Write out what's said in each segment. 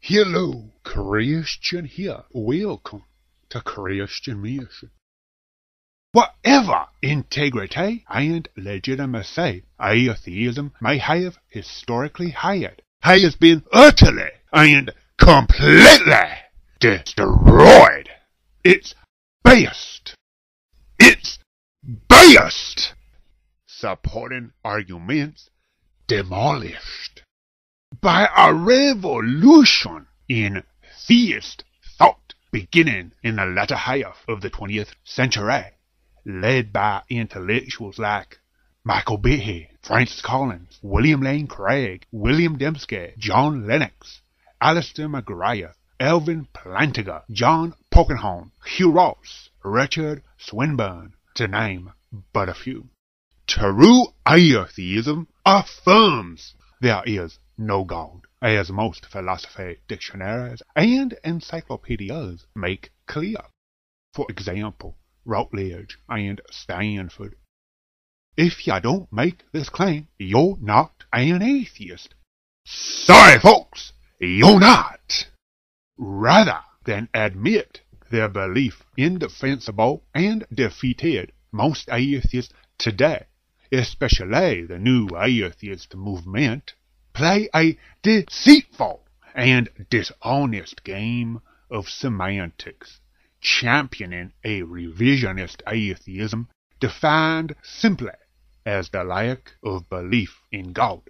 Hello, Christian here. Welcome to Christian Mission. Whatever integrity and legitimacy atheism may have historically had, has been utterly and completely destroyed. It's based. Supporting arguments demolished by a revolution in theist thought beginning in the latter half of the 20th century, led by intellectuals like Michael Behe, Francis Collins, William Lane Craig, William Dembski, John Lennox, Alistair McGrath, Alvin Plantinga, John Polkinghorn, Hugh Ross, Richard Swinburne, to name but a few. True atheism affirms there is no God, as most philosophy dictionaries and encyclopedias make clear. For example, Routledge and Standford. If you don't make this claim, you're not an atheist. Sorry, folks, you're not. Rather than admit their belief indefensible and defeated, most atheists today, especially the new atheist movement, play a deceitful and dishonest game of semantics, championing a revisionist atheism defined simply as the lack of belief in God.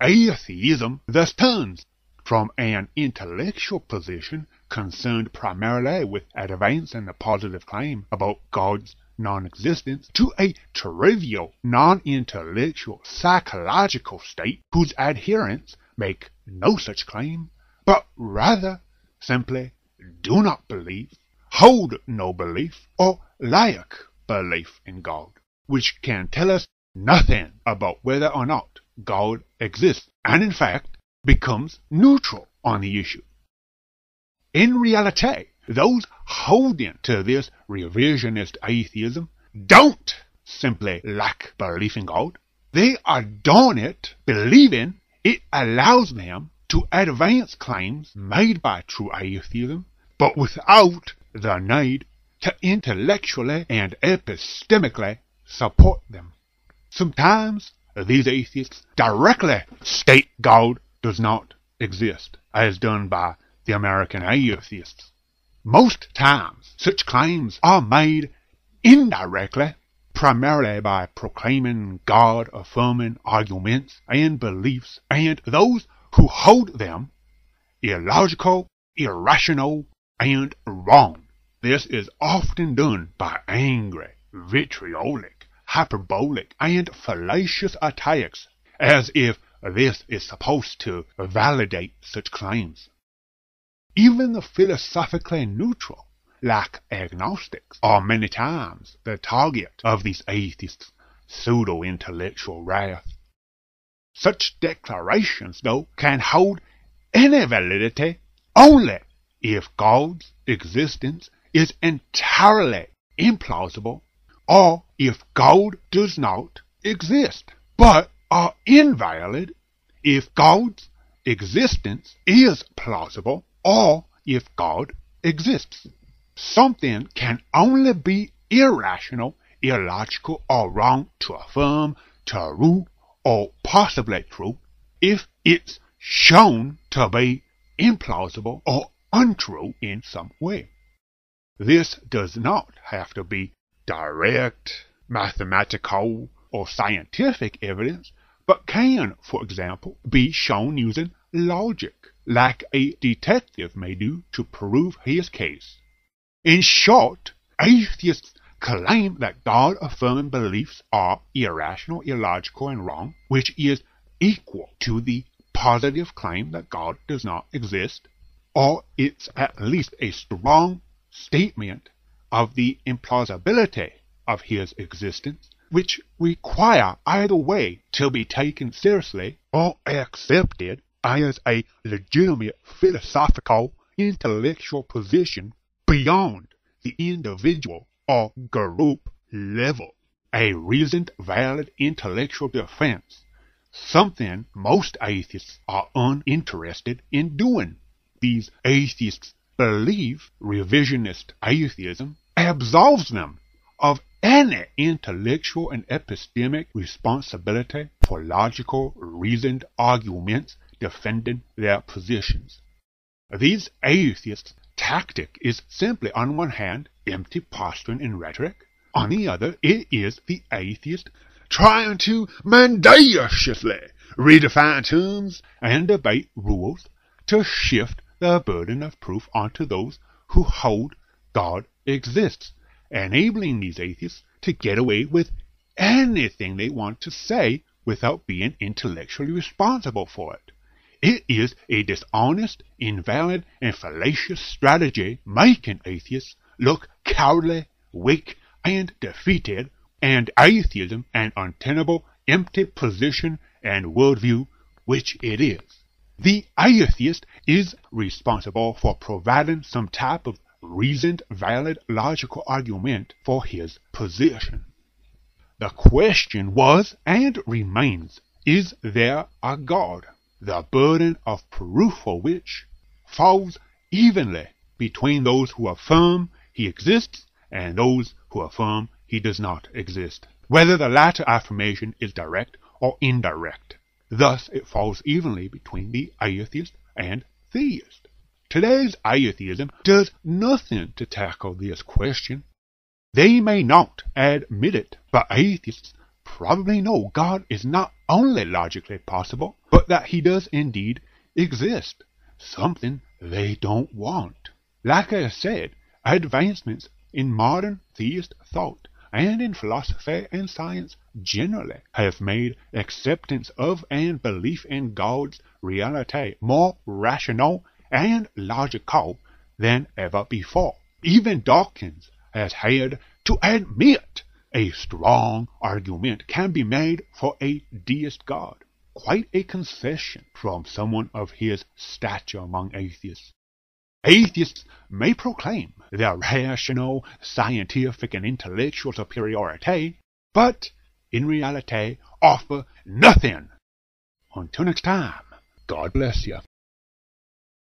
Atheism thus turns from an intellectual position concerned primarily with advancing the positive claim about God's non-existence to a trivial, non-intellectual psychological state whose adherents make no such claim, but rather simply do not believe, hold no belief, or lack belief in God, which can tell us nothing about whether or not God exists, and in fact becomes neutral on the issue. In reality, those holding to this revisionist atheism don't simply lack belief in God. They adorn it, believing it allows them to advance claims made by true atheism, but without the need to intellectually and epistemically support them. Sometimes these atheists directly state God does not exist, as done by the American atheists. Most times, such claims are made indirectly, primarily by proclaiming God-affirming arguments and beliefs, and those who hold them illogical, irrational, and wrong. This is often done by angry, vitriolic, hyperbolic, and fallacious attacks, as if this is supposed to validate such claims. Even the philosophically neutral, like agnostics, are many times the target of these atheists' pseudo-intellectual wrath. Such declarations, though, can hold any validity only if God's existence is entirely implausible, or if God does not exist, but are invalid if God's existence is plausible, or if God exists. Something can only be irrational, illogical, or wrong to affirm, true, or possibly true if it's shown to be implausible or untrue in some way. This does not have to be direct, mathematical, or scientific evidence, but can, for example, be shown using logic, like a detective may do to prove his case. In short, atheists claim that God-affirming beliefs are irrational, illogical, and wrong, which is equal to the positive claim that God does not exist, or it's at least a strong statement of the implausibility of his existence, which require either way to be taken seriously or accepted as a legitimate philosophical, intellectual position beyond the individual or group level. A reasoned, valid intellectual defense, something most atheists are uninterested in doing. these atheists believe, revisionist atheism, absolves them of any intellectual and epistemic responsibility for logical, reasoned arguments defending their positions. These atheists' tactic is simply, on one hand, empty posturing and rhetoric. On the other, it is the atheist trying to mendaciously redefine terms and debate rules to shift the burden of proof onto those who hold God exists, enabling these atheists to get away with anything they want to say without being intellectually responsible for it. It is a dishonest, invalid, and fallacious strategy making atheists look cowardly, weak, and defeated, and atheism an untenable, empty position and worldview, which it is. The atheist is responsible for providing some type of reasoned, valid, logical argument for his position. The question was and remains, is there a God? The burden of proof for which falls evenly between those who affirm he exists and those who affirm he does not exist, whether the latter affirmation is direct or indirect. Thus it falls evenly between the atheist and theist. Today's atheism does nothing to tackle this question. They may not admit it, but atheists probably know God is not only logically possible, but that he does indeed exist, something they don't want. Like I said, advancements in modern theist thought and in philosophy and science generally have made acceptance of and belief in God's reality more rational and logical than ever before. Even Dawkins has had to admit a strong argument can be made for a deist God. Quite a concession from someone of his stature among atheists. Atheists may proclaim their rational, scientific, and intellectual superiority, but in reality offer nothing. Until next time, God bless you.